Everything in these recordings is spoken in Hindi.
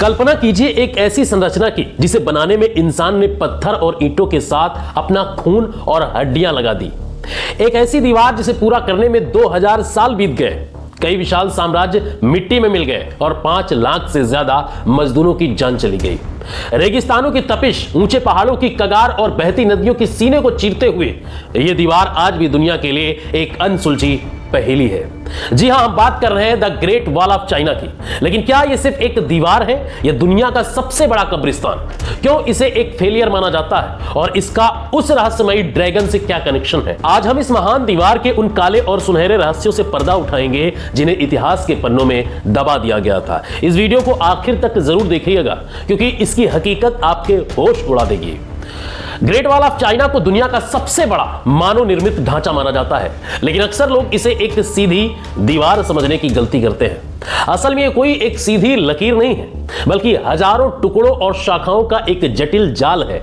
कल्पना कीजिए एक ऐसी संरचना की जिसे बनाने में इंसान ने पत्थर और ईंटों के साथ अपना खून और हड्डियां लगा दी। एक ऐसी दीवार जिसे पूरा करने में 2000 साल बीत गए, कई विशाल साम्राज्य मिट्टी में मिल गए और 5 लाख से ज्यादा मजदूरों की जान चली गई। रेगिस्तानों की तपिश, ऊंचे पहाड़ों की कगार और बहती नदियों की सीने को चीरते हुए यह दीवार आज भी दुनिया के लिए एक अनसुलझी पहेली है। जी हां, हम बात कर रहे हैं the great wall of China की। लेकिन क्या यह सिर्फ एक दीवार है या दुनिया का सबसे बड़ा कब्रिस्तान? क्यों इसे एक फेलियर माना जाता है और इसका उस रहस्यमयी ड्रैगन से क्या कनेक्शन है? आज हम इस महान दीवार के उन काले और सुनहरे रहस्यों से पर्दा उठाएंगे जिन्हें इतिहास के पन्नों में दबा दिया गया था। इस वीडियो को आखिर तक जरूर देखिएगा क्योंकि इसकी हकीकत आपके होश उड़ा देगी। ग्रेट वॉल ऑफ चाइना को दुनिया का सबसे बड़ा मानव निर्मित ढांचा माना जाता है, लेकिन अक्सर लोग इसे एक सीधी दीवार समझने की गलती करते हैं। असल में ये कोई एक सीधी लकीर नहीं है, बल्कि हजारों टुकड़ों और शाखाओं का एक जटिल जाल है।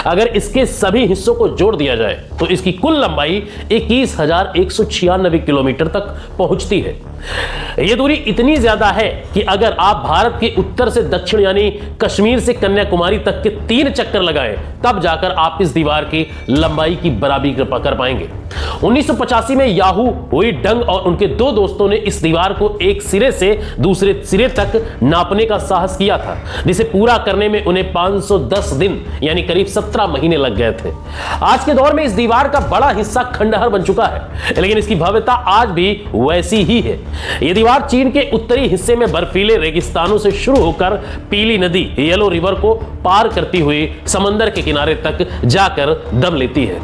अगर इसके सभी हिस्सों को जोड़ दिया जाए तो इसकी कुल लंबाई 21,196 किलोमीटर तक पहुंचती है। यह दूरी इतनी ज्यादा है कि अगर आप भारत के उत्तर से दक्षिण यानी कश्मीर से कन्याकुमारी तक के 3 चक्कर लगाएं, तब जाकर आप इस दीवार की लंबाई की बराबरी कर पाएंगे। 1985 में याहू, हुई डंग और उनके 2 दोस्तों ने इस दीवार को एक सिरे से दूसरे सिरे तक नापने का साहस किया था, जिसे पूरा करने में उन्हें 510 दिन यानी करीब 17 महीने लग गए थे। आज के दौर में इस दीवार का बड़ा हिस्सा खंडहर बन चुका है, लेकिन इसकी भव्यता आज भी वैसी ही है। यह दीवार चीन के उत्तरी हिस्से में बर्फीले रेगिस्तानों से शुरू होकर पीली नदी येलो रिवर को पार करती हुई समंदर के किनारे तक जाकर दम लेती है।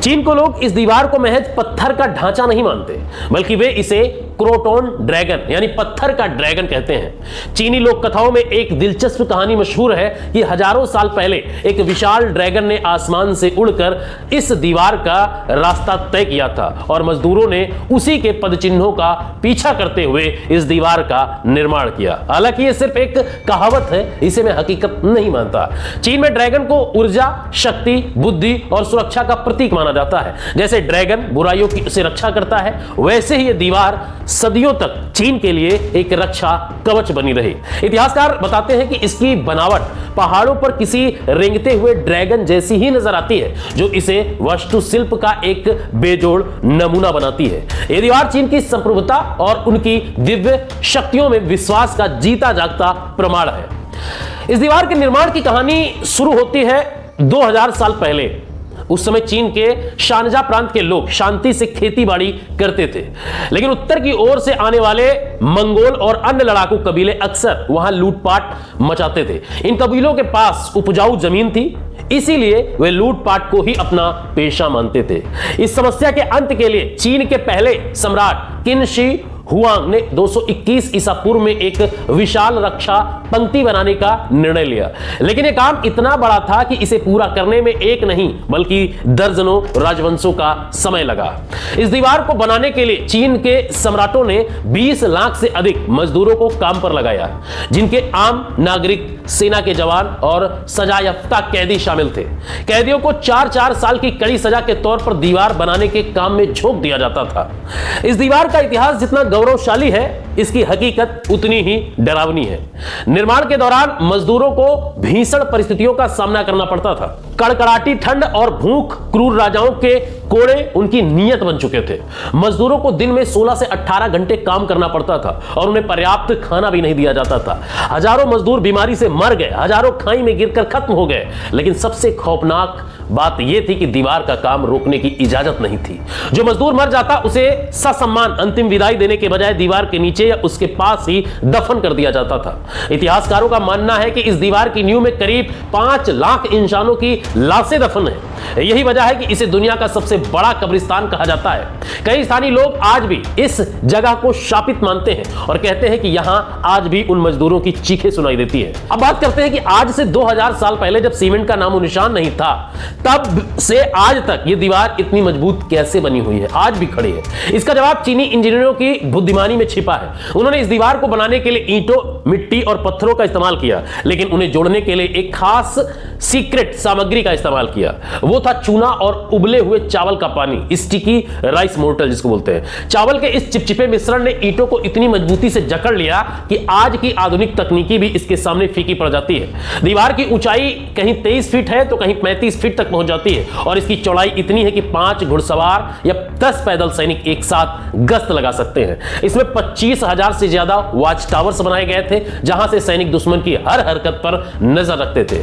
चीन को लोग इस दीवार को महज पत्थर का ढांचा नहीं मानते, बल्कि वे इसे क्रोटोन ड्रैगन यानी पत्थर का ड्रैगन कहते हैं। चीनी लोक कथाओं में एक दिलचस्प कहानी मशहूर है कि हजारों साल पहले एक विशाल ड्रैगन ने आसमान से उड़कर इस दीवार का रास्ता तय किया था और मजदूरों ने उसी के पदचिन्हों का पीछा करते हुए इस दीवार का निर्माण किया। हालांकि यह सिर्फ एक कहावत है, इसे मैं हकीकत नहीं मानता। चीन में ड्रैगन को ऊर्जा, शक्ति, बुद्धि और सुरक्षा का प्रतीक माना जाता है। जैसे ड्रैगन बुराइयों की से रक्षा करता है, वैसे ही यह दीवार सदियों तक चीन के लिए एक रक्षा कवच बनी रही। इतिहासकार बताते हैं कि इसकी बनावट पहाड़ों पर किसी रेंगते हुए ड्रैगन जैसी ही नजर आती है, जो इसे वास्तुशिल्प का एक बेजोड़ नमूना बनाती है। यह दीवार चीन की संप्रभुता और उनकी दिव्य शक्तियों में विश्वास का जीता जागता प्रमाण है। इस दीवार के निर्माण की कहानी शुरू होती है 2000 साल पहले। उस समय चीन के शानजा प्रांत के लोग शांति से खेती बाड़ी करते थे, लेकिन उत्तर की ओर से आने वाले मंगोल और अन्य लड़ाकू कबीले अक्सर वहां लूटपाट मचाते थे। इन कबीलों के पास उपजाऊ जमीन थी, इसीलिए वे लूटपाट को ही अपना पेशा मानते थे। इस समस्या के अंत के लिए चीन के पहले सम्राट किन शी हुआंग ने 221 ईसा पूर्व में एक विशाल रक्षा पंक्ति बनाने का निर्णय लिया। लेकिन यह काम इतना बड़ा था कि इसे पूरा करने में एक नहीं बल्कि दर्जनों राजवंशों का समय लगा। इस दीवार को बनाने के लिए चीन के सम्राटों ने 20 लाख से अधिक मजदूरों को काम पर लगाया, जिनके आम नागरिक, सेना के जवान और सजायाफ्ता कैदी शामिल थे। कैदियों को 4-4 साल की कड़ी सजा के तौर पर दीवार बनाने के काम में झोंक दिया जाता था। इस दीवार का इतिहास जितना गौरवशाली है, इसकी हकीकत उतनी ही डरावनी है। निर्माण के दौरान मजदूरों को भीषण परिस्थितियों का सामना करना पड़ता था। कड़कड़ाटी ठंड और भूख क्रूर राजाओं के कोड़े उनकी नीयत बन चुके थे। मजदूरों को दिन में 16 से 18 घंटे काम करना पड़ता था और उन्हें पर्याप्त खाना भी नहीं दिया जाता था। हजारों मजदूर बीमारी से मर गए, हजारों खाई में गिरकर खत्म हो गए। लेकिन सबसे खौफनाक बात यह थी कि दीवार का काम रोकने की इजाजत नहीं थी। जो मजदूर मर जाता उसे ससम्मान अंतिम विदाई देने के बजाय दीवार के नीचे या उसके पास ही दफन कर दिया जाता था। इतिहासकारों का मानना है कि इस दीवार की नींव में करीब 5 लाख इंसानों की लाशें दफन है। यही वजह है कि इसे दुनिया का सबसे बड़ा कब्रिस्तान कहा जाता है। कई स्थानीय लोग आज भी इस जगह को शापित मानते हैं और कहते हैं कि यहां आज भी उन मजदूरों की चीखें सुनाई देती है। अब बात करते हैं कि आज से 2000 साल पहले जब सीमेंट का नामो निशान नहीं था, तब से आज तक यह दीवार इतनी मजबूत कैसे बनी हुई है, आज भी खड़ी है। इसका जवाब चीनी इंजीनियरों की बुद्धिमानी में छिपा है। उन्होंने इस दीवार को बनाने के लिए ईंटों, मिट्टी और पत्थरों का इस्तेमाल किया, लेकिन उन्हें जोड़ने के लिए एक खास सीक्रेट सामग्री का इस्तेमाल किया। वो था चूना और उबले हुए चावल का पानी, स्टिकी राइस मोर्टर जिसको बोलते हैं। चावल के इस चिपचिपे मिश्रण ने ईंटों को इतनी मजबूती से जकड़ लिया कि आज की आधुनिक तकनीकी भी इसके सामने फीकी पड़ जाती है। दीवार की ऊंचाई कहीं 23 फीट है तो कहीं 35 फीट तक पहुंच जाती है और इसकी चौड़ाई इतनी है कि 5 घुड़सवार या 10 पैदल सैनिक एक साथ गश्त लगा सकते हैं। इसमें 25,000 से ज्यादा वॉच टावर्स बनाए गए थे जहां से सैनिक दुश्मन की हर हरकत पर नजर रखते थे।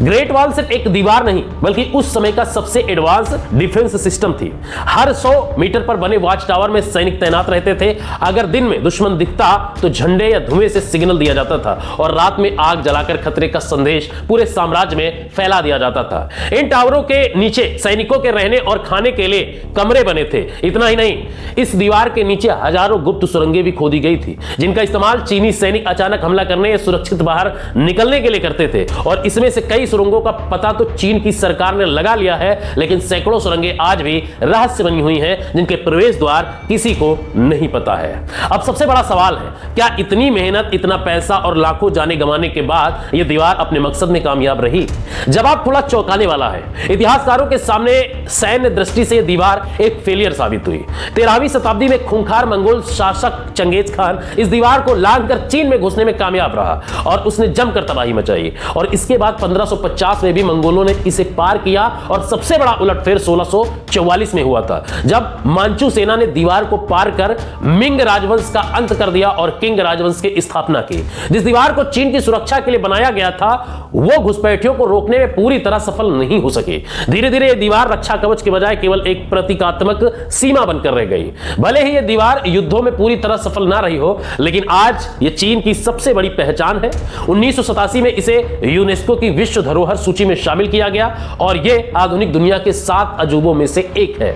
ग्रेट वॉल सिर्फ एक दीवार नहीं बल्कि उस समय का सबसे एडवांस डिफेंस सिस्टम थी। हर 100 मीटर पर बने वॉच टावर में सैनिक तैनात रहते थे। अगर दिन में दुश्मन दिखता तो झंडे या धुएं से सिग्नल दिया जाता था और रात में आग जलाकर खतरे का संदेश पूरे साम्राज्य में फैला दिया जाता था। इन टावरों के नीचे सैनिकों के रहने और खाने के लिए कमरे बने थे। इतना ही नहीं, इस दीवार के नीचे हजारों गुप्त सुरंगें भी खोदी गई थी जिनका इस्तेमाल चीनी सैनिक अचानक हमला करने या सुरक्षित बाहर निकलने के लिए करते थे। और इसमें से कई सुरंगों का पता तो चीन की सरकार ने लगा लिया है, लेकिन सैकड़ों सुरंगें आज भी रहस्य बनी हुई हैं जिनके प्रवेश द्वार किसी को नहीं पता है। अब सबसे बड़ा सवाल है, क्या इतनी मेहनत, इतना पैसा और लाखों जाने गंवाने के बाद यह दीवार अपने मकसद में कामयाब रही? जवाब थोड़ा चौंकाने वाला है। इतिहासकारों के सामने सैन्य दृष्टि से यह दीवार एक फेलियर साबित हुई। 13वीं शताब्दी में खूंखार मंगोल शासक चंगेज खान इस दीवार को लांघकर चीन में घुसने में कामयाब रहा और उसने जमकर तबाही मचाई। और इसके बाद 1550 में भी मंगोलों ने इसे पार किया और सबसे बड़ा उलटफेर 1644 में हुआ था जब मांचू सेना ने दीवार को पार कर मिंग राजवंश का अंत कर दिया और किंग राजवंश की स्थापना की। जिस दीवार को चीन की सुरक्षा के लिए बनाया गया था वो घुसपैठियों को रोकने में पूरी तरह सफल नहीं हो सके। धीरे धीरे यह दीवार रक्षा कवच के बजाय केवल एक प्रतीकात्मक सीमा बनकर रह गई। भले ही यह दीवार युद्धों में पूरी तरह सफल ना रही हो, लेकिन आज यह चीन की सबसे बड़ी पहचान है। 1987 में इसे यूनेस्को की विश्व धरोहर सूची में शामिल किया गया और यह आधुनिक दुनिया के 7 अजूबों में से एक है।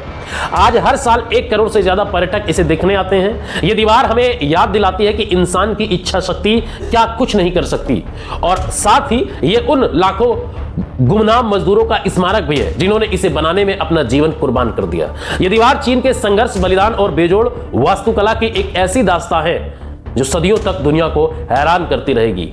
आज हर साल 1 करोड़ से ज्यादा पर्यटक इसे देखने आते हैं। यह दीवार हमें याद दिलाती है कि इंसान की इच्छा शक्ति क्या कुछ नहीं कर सकती, और साथ ही यह उन लाखों गुमनाम मजदूरों का स्मारक भी है जिन्होंने इसे बनाने में अपना जीवन कुर्बान कर दिया। यह दीवार चीन के संघर्ष, बलिदान और बेजोड़ वास्तुकला की एक ऐसी दास्तां है जो सदियों तक दुनिया को हैरान करती रहेगी।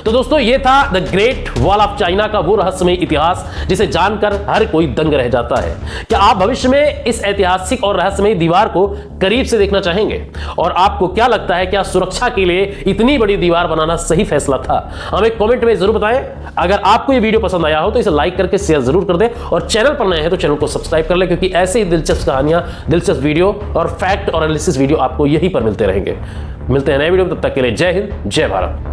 तो दोस्तों, यह था the great wall of China का वो रहस्यमय इतिहास जिसे जानकर हर कोई दंग रह जाता है। क्या आप भविष्य में इस ऐतिहासिक और रहस्यमय दीवार को करीब से देखना चाहेंगे? और आपको क्या लगता है, क्या सुरक्षा के लिए इतनी बड़ी दीवार बनाना सही फैसला था? हमें कमेंट में जरूर बताएं। अगर आपको यह वीडियो पसंद आया हो तो इसे लाइक करके शेयर जरूर कर दें और चैनल पर नए हैं तो चैनल को सब्सक्राइब कर लें, क्योंकि ऐसे ही दिलचस्प कहानियां, दिलचस्प वीडियो और फैक्ट और एनालिसिस वीडियो आपको यहीं पर मिलते रहेंगे। मिलते हैं नए वीडियो में, तब तक के लिए जय हिंद, जय भारत।